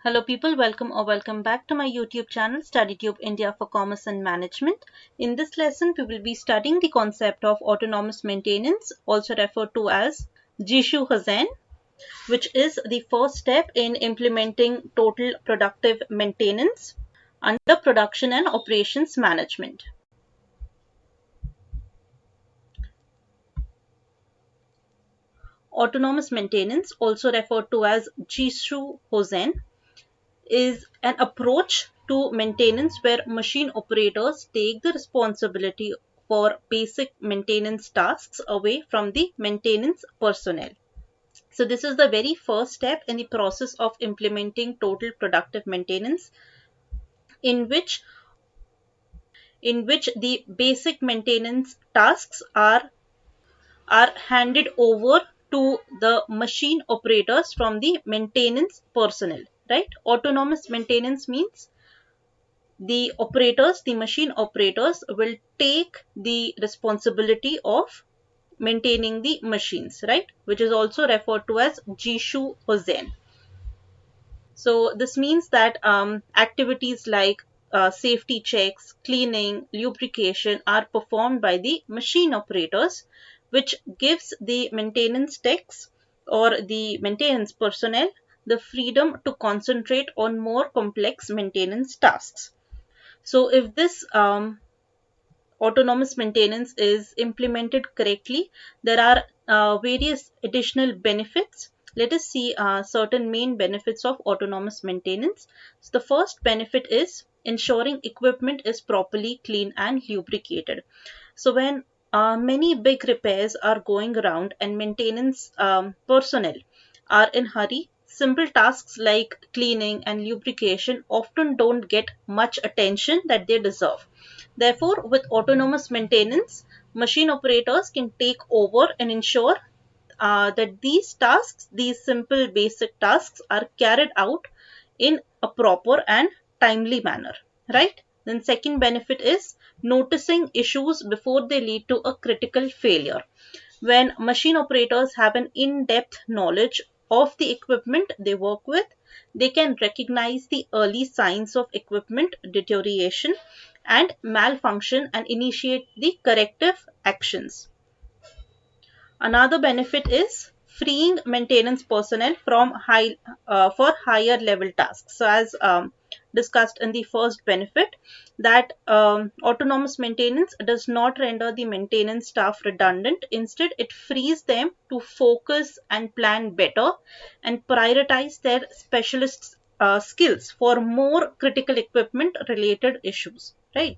Hello people, welcome back to my YouTube channel StudyTube India for Commerce and Management. In this lesson, we will be studying the concept of autonomous maintenance, also referred to as Jishu Hazen, which is the first step in implementing total productive maintenance under production and operations management. Autonomous maintenance, also referred to as Jishu Hazen, is an approach to maintenance where machine operators take the responsibility for basic maintenance tasks away from the maintenance personnel. So this is the very first step in the process of implementing total productive maintenance in which the basic maintenance tasks are handed over to the machine operators from the maintenance personnel, right? Autonomous maintenance means the machine operators will take the responsibility of maintaining the machines, right? Which is also referred to as Jishu Hozen. So this means that activities like safety checks, cleaning, lubrication are performed by the machine operators, which gives the maintenance techs or the maintenance personnel the freedom to concentrate on more complex maintenance tasks. So if this autonomous maintenance is implemented correctly, there are various additional benefits. Let us see certain main benefits of autonomous maintenance. So the first benefit is ensuring equipment is properly cleaned and lubricated. So when many big repairs are going around and maintenance personnel are in hurry, simple tasks like cleaning and lubrication often don't get much attention that they deserve. Therefore, with autonomous maintenance, machine operators can take over and ensure that these tasks, these simple basic tasks, are carried out in a proper and timely manner, right? Then second benefit is noticing issues before they lead to a critical failure. When machine operators have an in-depth knowledge of the equipment they work with, they can recognize the early signs of equipment deterioration and malfunction and initiate the corrective actions. Another benefit is freeing maintenance personnel from for higher level tasks. So as discussed in the first benefit, that autonomous maintenance does not render the maintenance staff redundant. Instead, it frees them to focus and plan better and prioritize their specialist skills for more critical equipment related issues, right?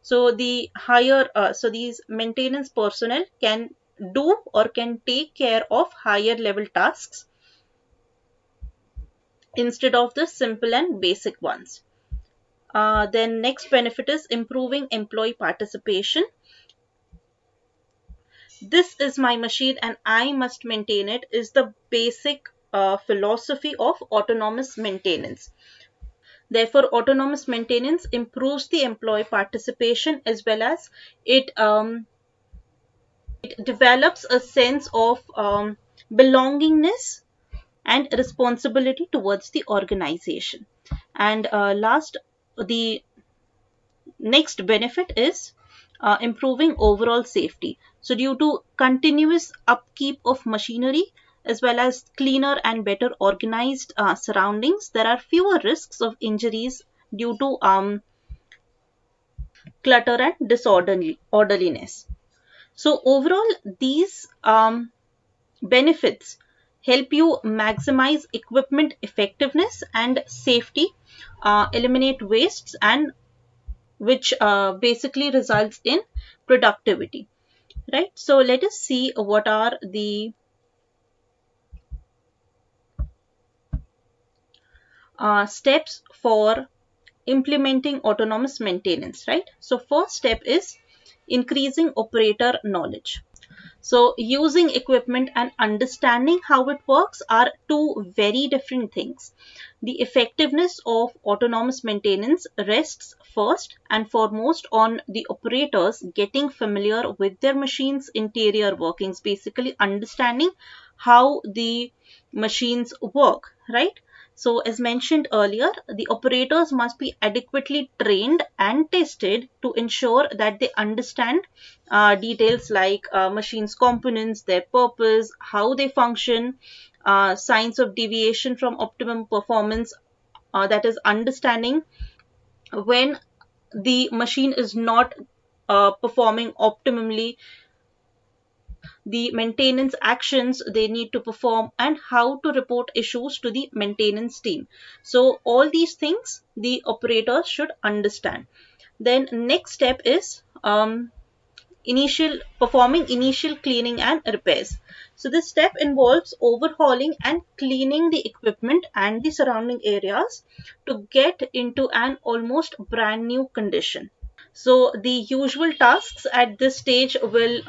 So so these maintenance personnel can do or can take care of higher level tasks instead of the simple and basic ones. Then next benefit is improving employee participation. This is my machine and I must maintain it is the basic philosophy of autonomous maintenance. Therefore, autonomous maintenance improves the employee participation as well as it develops a sense of belongingness and responsibility towards the organization. And the next benefit is improving overall safety. So due to continuous upkeep of machinery as well as cleaner and better organized surroundings, there are fewer risks of injuries due to clutter and disorderliness. So overall, these benefits help you maximize equipment effectiveness and safety, eliminate wastes, and which basically results in productivity, right? So let us see what are the steps for implementing autonomous maintenance, right? So first step is increasing operator knowledge. So using equipment and understanding how it works are two very different things. The effectiveness of autonomous maintenance rests first and foremost on the operators getting familiar with their machine's interior workings, basically understanding how the machines work, right? So as mentioned earlier, the operators must be adequately trained and tested to ensure that they understand details like machines components, their purpose, how they function, signs of deviation from optimum performance, that is understanding when the machine is not performing optimally, the maintenance actions they need to perform, and how to report issues to the maintenance team. So all these things the operators should understand. Then next step is initial performing initial cleaning and repairs. So this step involves overhauling and cleaning the equipment and the surrounding areas to get into an almost brand new condition. So the usual tasks at this stage will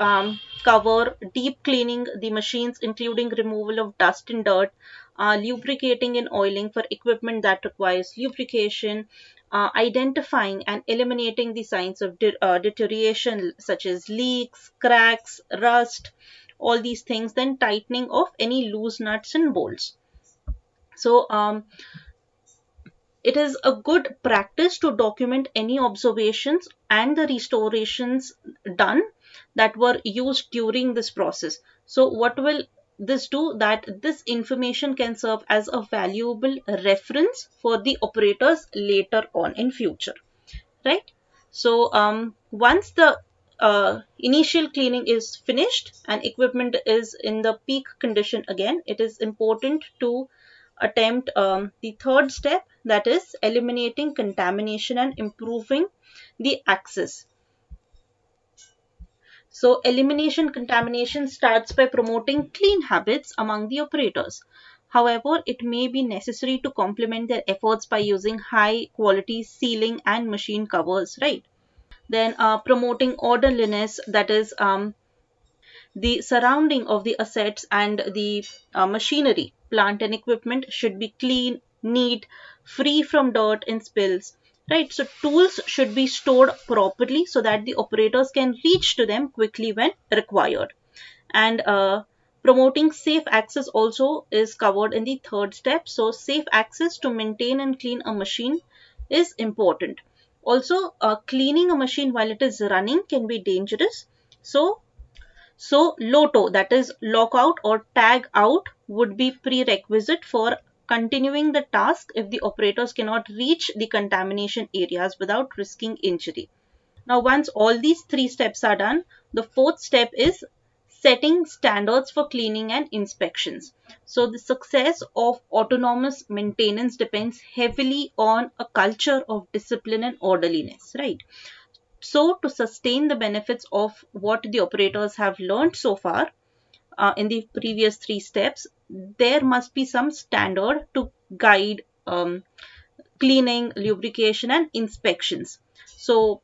cover deep cleaning the machines, including removal of dust and dirt, lubricating and oiling for equipment that requires lubrication, identifying and eliminating the signs of deterioration such as leaks, cracks, rust, all these things, then tightening of any loose nuts and bolts. So it is a good practice to document any observations and the restorations done that were used during this process. So what will this do? That this information can serve as a valuable reference for the operators later on in future, right? So once the initial cleaning is finished and equipment is in the peak condition again, it is important to attempt the third step, that is eliminating contamination and improving the access. So elimination contamination starts by promoting clean habits among the operators. However, it may be necessary to complement their efforts by using high quality sealing and machine covers, right? Then promoting orderliness, that is the surrounding of the assets and the machinery, plant and equipment should be clean, neat, free from dirt and spills. Right, so tools should be stored properly so that the operators can reach to them quickly when required. And promoting safe access also is covered in the third step. So, safe access to maintain and clean a machine is important. Also, cleaning a machine while it is running can be dangerous. So LOTO, that is lockout or tag out, would be prerequisite for continuing the task if the operators cannot reach the contamination areas without risking injury. Now, once all these three steps are done, the fourth step is setting standards for cleaning and inspections. So, the success of autonomous maintenance depends heavily on a culture of discipline and orderliness, right? So, to sustain the benefits of what the operators have learned so far in the previous three steps, there must be some standard to guide cleaning, lubrication, and inspections. So,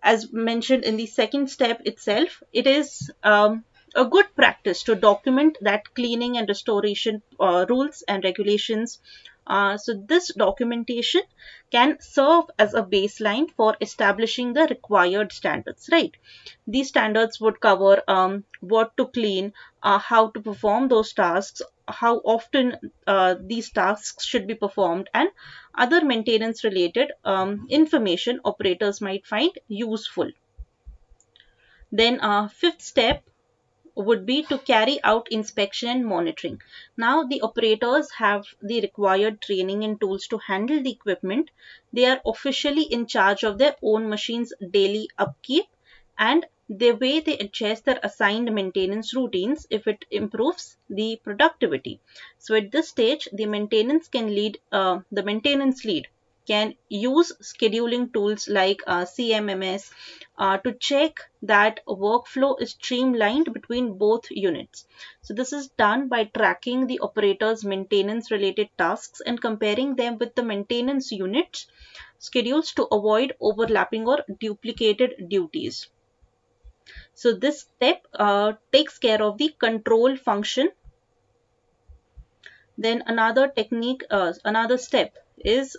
as mentioned in the second step itself, it is a good practice to document that cleaning and restoration rules and regulations. So, this documentation can serve as a baseline for establishing the required standards, right? These standards would cover what to clean, how to perform those tasks, how often these tasks should be performed, and other maintenance related information operators might find useful. Then, fifth step would be to carry out inspection and monitoring. Now, the operators have the required training and tools to handle the equipment. They are officially in charge of their own machines' daily upkeep and the way they adjust their assigned maintenance routines if it improves the productivity. So, at this stage, the maintenance lead can use scheduling tools like CMMS to check that workflow is streamlined between both units. So this is done by tracking the operator's maintenance related tasks and comparing them with the maintenance units schedules to avoid overlapping or duplicated duties. So this step takes care of the control function. Then another step is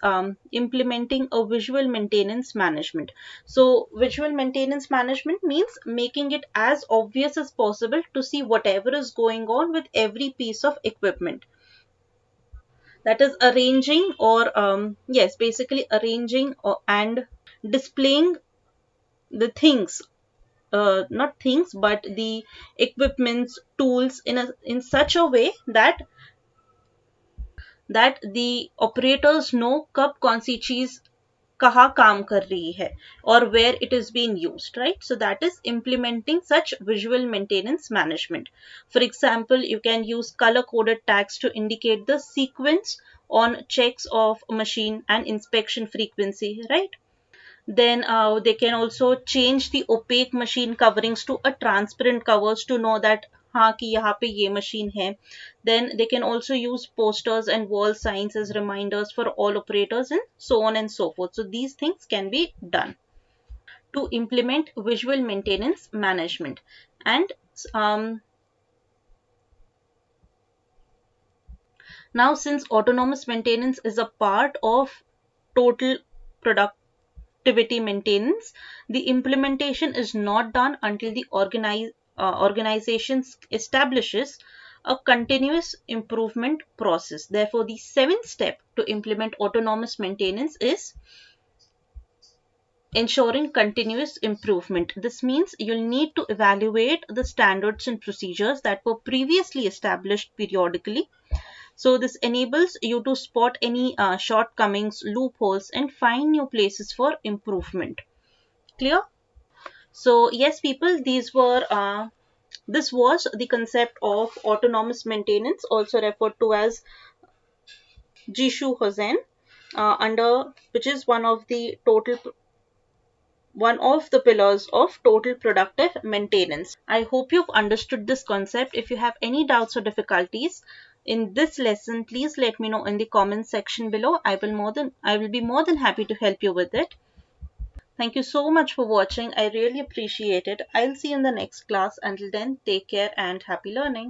implementing a visual maintenance management. So visual maintenance management means making it as obvious as possible to see whatever is going on with every piece of equipment. That is arranging, or yes, basically arranging and displaying the things, not things but the equipments, tools in such a way that the operators know कब कौन सी चीज कहाँ काम कर रही है, or where it is being used, right? So that is implementing such visual maintenance management. For example, you can use color coded tags to indicate the sequence on checks of machine and inspection frequency, right? Then they can also change the opaque machine coverings to a transparent covers to know that हाँ कि यहाँ पे ये machine है. Then they can also use posters and wall signs as reminders for all operators and so on and so forth. So these things can be done to implement visual maintenance management. And um, now, since autonomous maintenance is a part of total productivity maintenance, the implementation is not done until the organization establishes a continuous improvement process. Therefore, the seventh step to implement autonomous maintenance is ensuring continuous improvement. This means you'll need to evaluate the standards and procedures that were previously established periodically. So this enables you to spot any shortcomings, loopholes, and find new places for improvement. Clear? So yes, people, this was the concept of autonomous maintenance, also referred to as Jishu Hosen, under which is one of the pillars of total productive maintenance. I hope you've understood this concept. If you have any doubts or difficulties in this lesson, please let me know in the comment section below. I will be more than happy to help you with it. Thank you so much for watching. I really appreciate it. I'll see you in the next class. Until then, take care and happy learning.